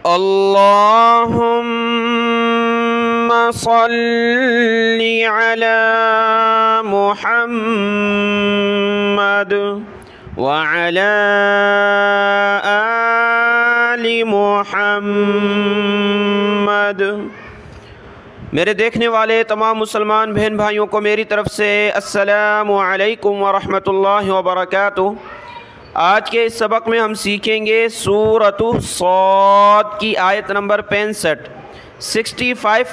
अल्लाहुम्मा सल्ली अला मुहम्मद व अला आलि मुहम्मद। मेरे देखने वाले तमाम मुसलमान बहन भाइयों को मेरी तरफ़ से अस्सलामु अलैकुम व रहमतुल्लाहि व बरकातुहू। आज के इस सबक में हम सीखेंगे सूरतु सौद की आयत नंबर 65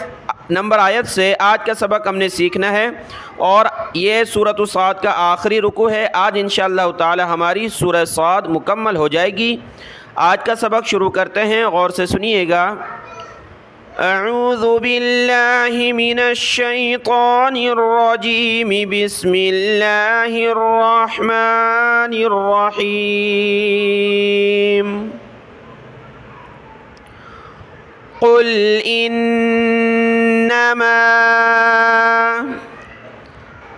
नंबर आयत से आज का सबक हमने सीखना है और ये सूरतु सौद का आखिरी रुकू है। आज इंशाअल्लाह ताला हमारी सूरह सौद मुकम्मल हो जाएगी। आज का सबक शुरू करते हैं, गौर से सुनिएगा। अऊज़ु बिल्लाहि मिनश शैतानिर रजीम, बिस्मिल्लाहिर रहमानिर रहीम। कुल इन्नमा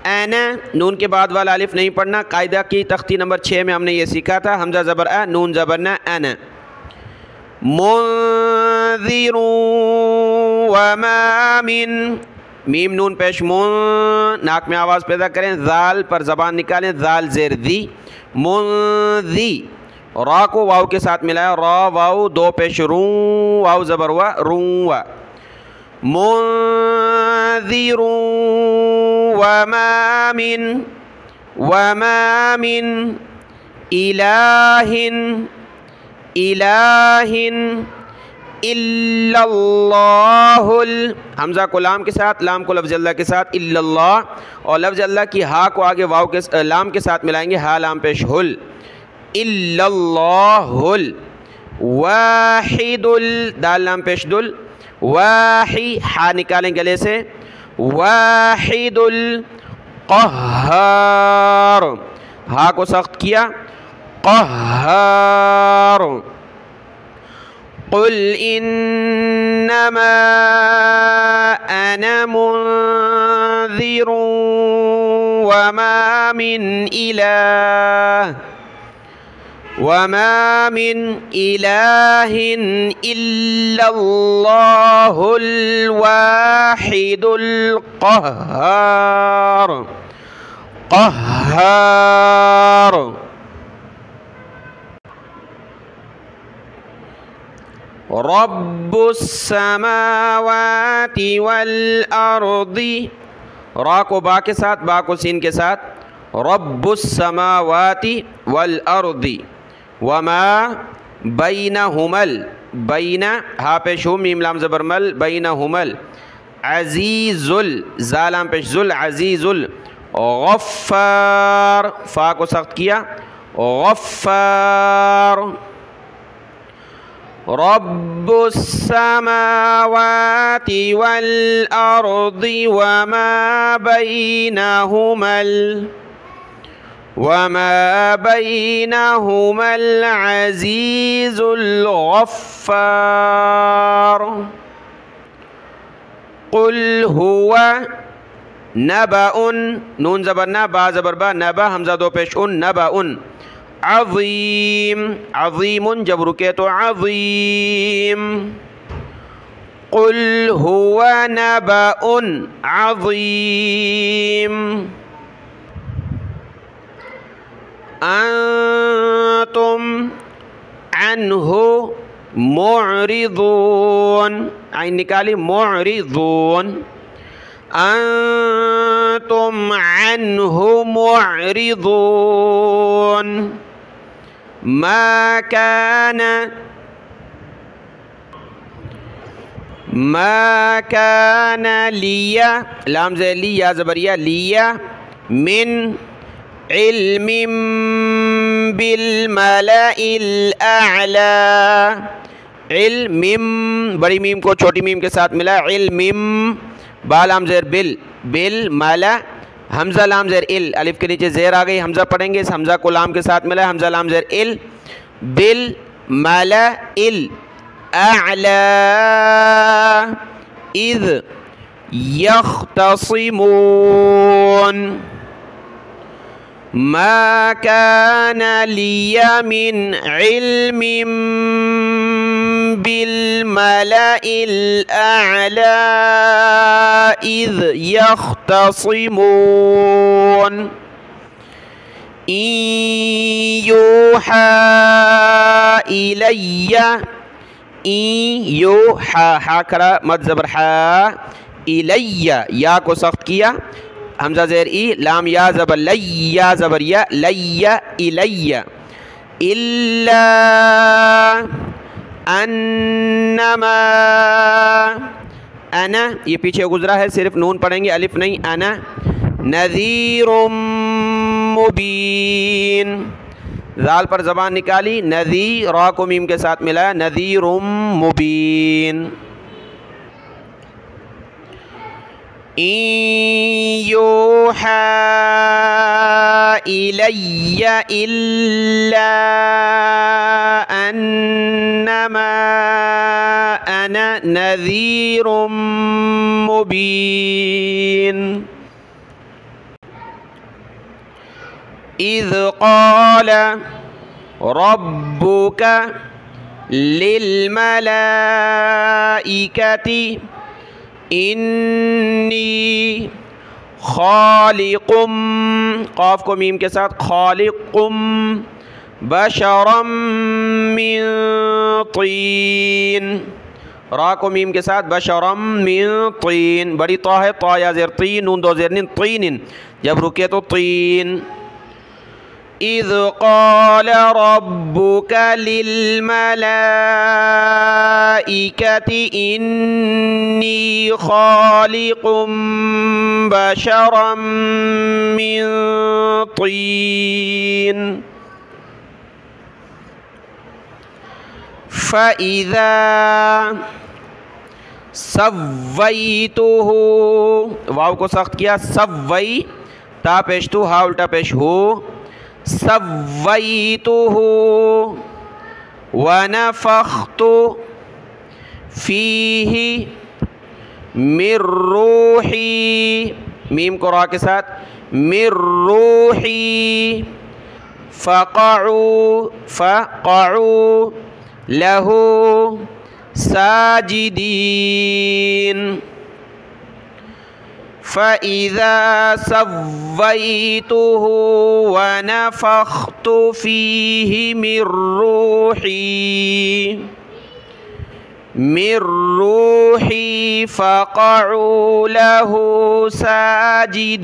अना, नून के बाद वाला अलिफ नहीं पढ़ना। कायदा की तख्ती नंबर 6 में हमने ये सीखा था। हमजा ज़बर अ, नून ज़बर न, अना। मुन्ज़िरुन वमा मिन, मीम नून पेश मुन, नाक में आवाज़ पैदा करें, ज़ाल पर ज़बान निकालें, ज़ाल ज़ेर दी, मुन्ज़ी। रा को वाव के साथ मिलाया, रा वाव दो पेश रू, वाव ज़बर वा, रू वा। मुन्ज़िरुन वमा मिन इलाहिन इल्लल्लाहुल, हमज़ा को लाम के साथ, लाम को लफ्ज़ अल्लाह के साथ, इल्लल्लाह, और लफ्ज़ अल्लाह की हा को आगे वाव के लाम के साथ मिलाएंगे, हा लाम पेश हुल, इल्लल्लाहुल वाहिदुल, दाल लाम पेश दुल, वाही, हा निकालें गले से, वाहिदुल क़ह्हार, हा को सख्त किया, क़ह्हार। कुल इन्नमा अना मुन्ज़िरुन वमा मिन इलाहिन इल्लल्लाहुल वाहिदुल क़ह्हार। क़ह्हार। रब्बुस समावाति वल अर्दी, रा को बा के साथ, बा को सीन के साथ, रब्बुस समावाति वल अर्दी वमा बैनहुमल, बैना हा पेश हू, मीम लाम ज़बर मल, बैनहुमल अज़ीज़ुल, ज़ा लाम पेश ज़ुल, अज़ीज़ुल गफ़्फ़ार, फ़ा को सख्त किया, गफ़्फ़ार। रब्बुस समावाति वल अर्दी वमा बैनहुमल अज़ीज़ुल गफ़्फ़ार। कुल हुवा नबउन, नून ज़बर ना, बा ज़बर बा, नबा हमज़ा दो पेश उन, नबउन अज़ीम, अज़ीमुन जब रुके तो अज़ीम। कुल हुवा नबउन अज़ीम। अंतुम अन्हु मुअरिदून, आइन निकाली, मुअरिदून, अंतुम अन्हु मुअरिदून। मा कान लिया, लाम ज़े लिया ज़बरिया, लिया, मिन इल्मिम बिल मलाइल अअला, इल्मिम, बड़ी मीम को छोटी मीम के साथ मिला, इल्मिम, बा लाम ज़ेर बिल, बिल मला, हमज़ा लाम ज़ेर इल, अलिफ के नीचे ज़ेर आ गई, हमज़ा पढ़ेंगे, इस हमज़ा को लाम के साथ मिला, हमज़ा लाम ज़ेर इल, बिल मला इल अअला इज़ यख्तसिमून। मा कान लिया मिन इल्मिम बिल मलाइल अअला इज़ यख्तसिमून यूहा इलैया हा करा मद ज़बर हा इलैया या को सख्त किया हमजा ज़ेर ई लाम या ज़बर लैया ज़बर या लैया इलैया इल्ला अन्नमा अना ये पीछे गुजरा है सिर्फ नून पढ़ेंगे अलिफ नहीं अना नज़ीरुम मुबीन ज़ाल पर ज़बान निकाली नज़ी रा को मीम के साथ मिलाया नज़ीरुम मुबीन यूहा इलैया इल्ला अन्नमा अना नज़ीरुम मुबीन इज़ क़ाल रब्बुक लिल्मलाइकति इन्नी खालिकुम क़ाफ को मीम के साथ खालिकुम बशरम मिन तीन रा को मीम के साथ बशरम मिन तीन बड़ी तो है तो या ज़ेर तीन नून दो ज़ेर तीन जब रुके तो तीन इज़ क़ाल रब्बुक लिल्मलाइकति इन्नी खालिकुम बशरम मिन तीन फ़इज़ा सव्वैतुहु वाव को सख्त किया सव्वई ता पेश तू हा उल्टा पेश हो सव्वैतुहु वनफ़ख्तु फ़ीही मिर रूही मीम को रा के साथ मिर रूही फ़क़अू लहू साजिदीन फ़इज़ा सव्वैतुहु वनफ़ख्तु फ़ीही मिर रूही फ़क़अू लहू साजिदीन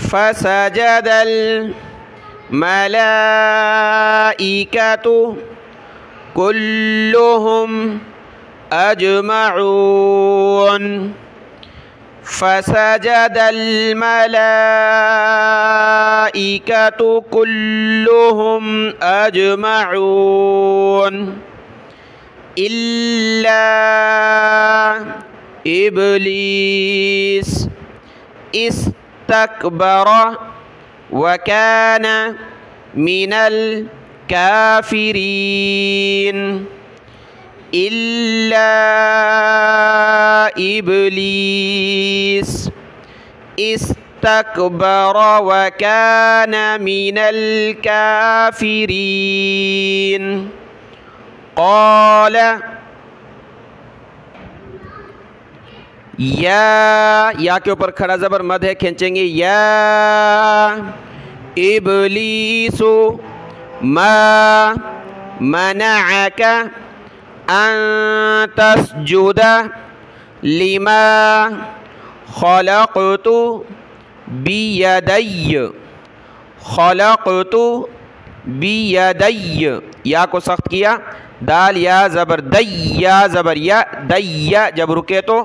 फ़सजदल मलाइकतु कुल्लुहुम अजमऊन फ़सजदल मलाइकतु कुल्लुहुम अजमऊन इल्ला इब्लीस इस्तकबरा वकान मिनल काफिरीन इल्ला इब्लीस इस्तकबरा वकान मिनल काफिरीन क़ाल या के ऊपर खड़ा ज़बर मद है खींचेंगे या इब्लीसु मा मनअक अन तस्जुदा लिमा खलक़तु बियदैय या को सख्त किया दाल या ज़बर दैया जब रुके तो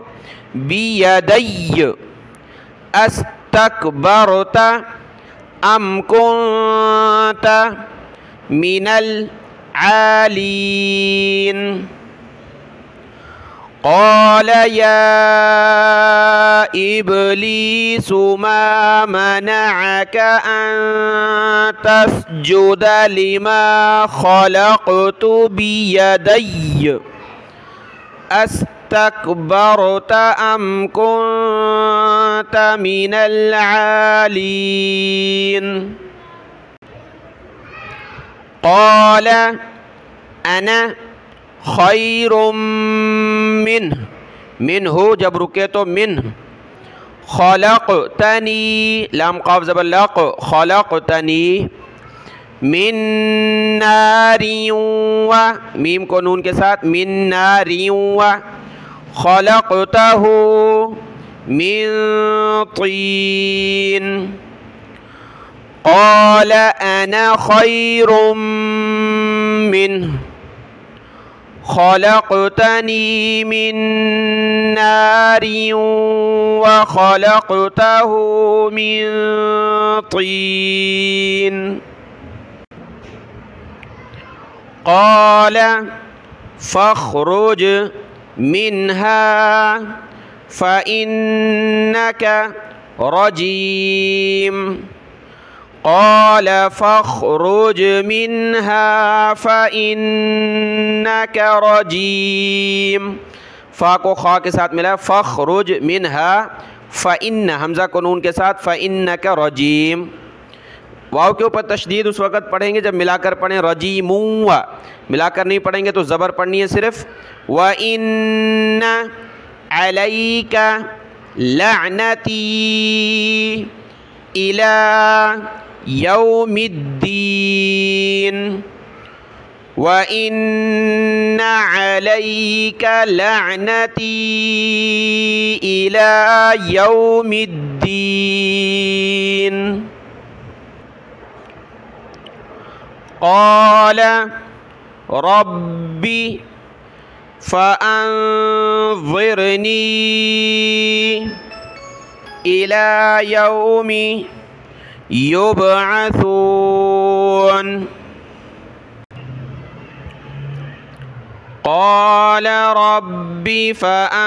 बियदैय अस्तकबरता अम कुन्ता मिनल आलीन क़ाल या इब्लीसु मा मनअक अन तस्जुदा लिमा खलक़तु बियदैय अस्तकबरता अम कुन्ता मिनल आलीन क़ाल अना खैरुम मिन्ह, मिन्हु जब रुके तो मिन्ह। खलक़तनी, लाम क़ाफ ज़बर लक़, खलक़तनी मिन नारिन व, मीम को नून के साथ, मिन नारिन व खलक़तहु मिन तीन। क़ाल अना खैरुम मिन्ह खलक़तनी मिन नारिन व खलक़तहु मिन तीन। क़ाल फ़ख़्रुज मिन्हा फ़इन्नक रजीम। क़ाल फ़ख़्रुज मिन्हा फ़इन्नक रजीम। फ़ा को खा के साथ मिला, फ़ख़्रुज मिन्हा फ़इन्न, हमज़ा को नून के साथ, फ़इन्नक रजीम। वाव के ऊपर तशदीद उस वक़्त पढ़ेंगे जब मिलाकर पढ़ें, रजीमू व, मिलाकर नहीं पढ़ेंगे तो ज़बर पढ़नी है सिर्फ। व इन्ना अलैका लअनती इला यौमिद्दीन। व इन्ना अलैका लअनती इला यौमिद्दीन। क़ाल रब्बी फ़अन्ज़िरनी इला यौमि युबअसून। क़ाल रब्बी फ़अन्ज़िरनी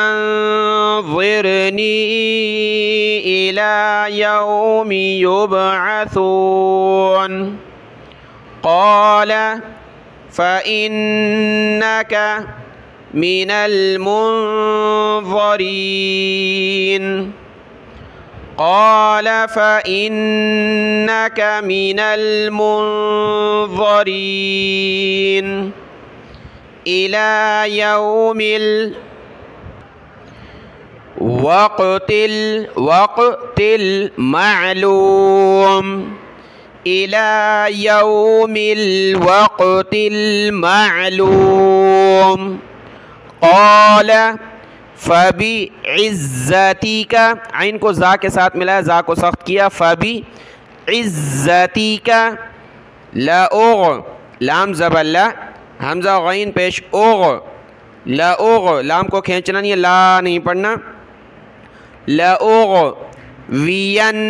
इला यौमि युबअसून। क़ाल फ़इन्नक मिनल मुन्ज़रीन। क़ाल फ़इन्नक मिनल मुन्ज़रीन इला यौमिल वक़्तिल मालूम। इला यौमिल वक़्तिल मालूम। क़ाल फ़बिइज़्ज़तिका, आइन को ज़ा के साथ मिलाया, ज़ा को सख्त किया, फ़बिइज़्ज़तिका लअग़, लाम ज़बर ला, हमज़ा गईन पेश ओग़, लअग़, लाम को खींचना नहीं है, ला नहीं पढ़ना, लअग़ वियन्नहुम,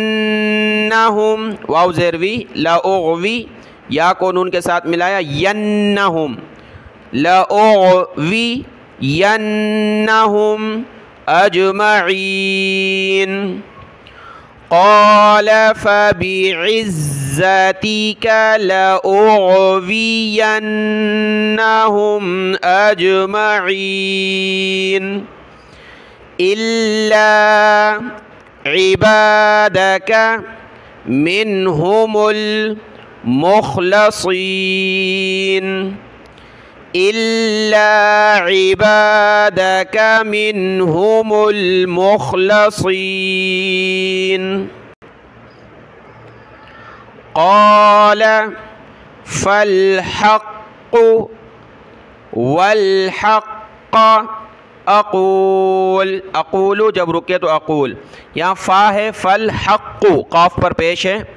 वाव ज़ेरवी, लअग़वी, या को नून के साथ मिलाया, यन्नहुम, लअग़वी यन्नहुम अजमईन। क़ाल फ़बिइज़्ज़तिका लअग़वियन्नहुम अजमईन इल्ला इबादका मिन्हुमुल मुख़लसीन। इल्ला इबादका मिन्हुमुल मुख़लसीन। क़ाल फ़ल्हक़्क़ु वल्हक़्क़ अक़ूल, अक़ूलु जब रुके तो अक़ूल, यहाँ फ़ा है, फ़ल्हक़्क़ु क़ाफ पर पेश है,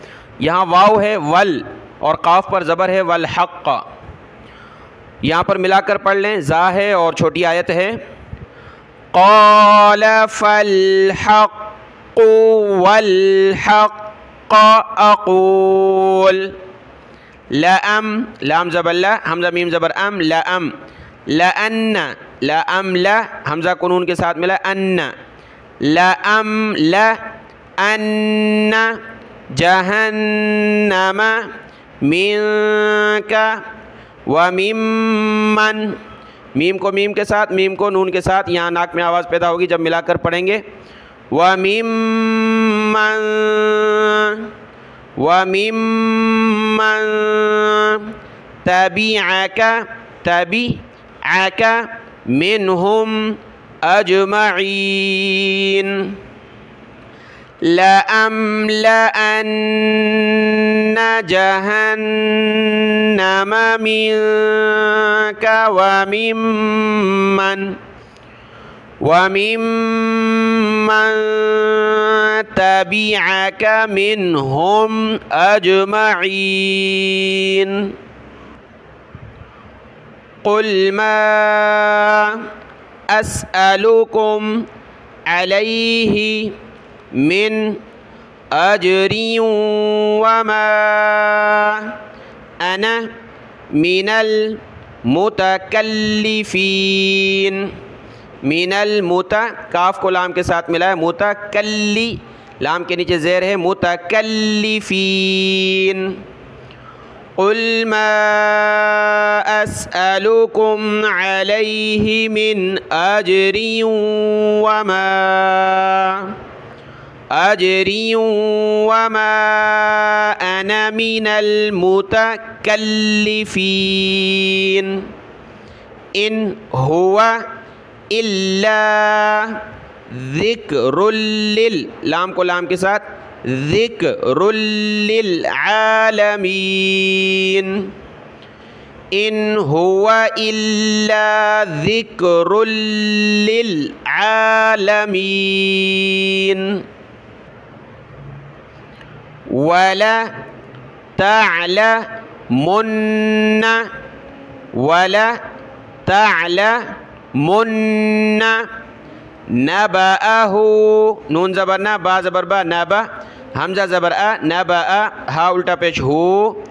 यहाँ वाव है, वल और क़ाफ पर ज़बर है, वल्हक़्क़। यहाँ पर मिलाकर पढ़ लें, ज़ा है और छोटी आयत है। क़ाल फ़ल्हक़्क़ु वल्हक़्क़ अक़ूल। लअम, लाम ज़बर ला, हमज़ा मीम ज़बर अम, लअम, लअन्न, लअम ला, हमज़ा को नून के साथ मिला, अन्न, लअम ला अन्न जहन्नम मिनका व मिम्मन, मीम को मीम के साथ, मीम को नून के साथ, यहाँ नाक में आवाज़ पैदा होगी जब मिलाकर पढ़ेंगे। व मिम्मन तबिअका मिनहुम अजमईन। लअम्लअन्न जहन्नम मिनका वमिम्मन तबिअका मिनहुम अजमईन। कुल मा अस्अलुकुम अलैहि मिन अजरिन वमा अना मिनल मुतकल्लिफीन। मिनल मुता काफ को लाम के साथ मिला है, मुतकल्ली लाम के नीचे ज़ेर है, मुतकल्लिफीन। कुल मा अस्अलुकुम अलैहि मिन अजरिन वमा अना मिनल मुतकल्लिफीन। इन हुवा इल्ला ज़िक्रुल लिल लाम को लाम के साथ ज़िक्रुल लिल आलमीन। इन हुवा इल्ला ज़िक्रुल लिल आलमीन। वला तअलमुन्न नबअहु नून ज़बर ना बा ज़बर बा नबा हमज़ा ज़बर आ नबअ हा उल्टा पेश हो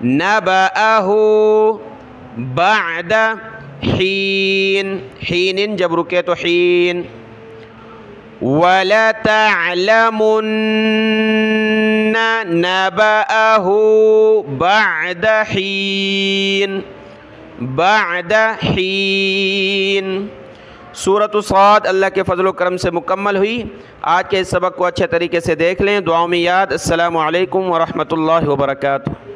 नबअहु बअद हीन। हीनिन जब रुके तो हीन। वला तअलमुन्न नबअहु बअद हीन। सूरत साद अल्लाह के फ़ज़ल व करम से मुकम्मल हुई। आज के इस सबक को अच्छे तरीके से देख लें, दुआओं में याद। अस्सलामु अलैकुम व रहमतुल्लाहि व बरकातुहू।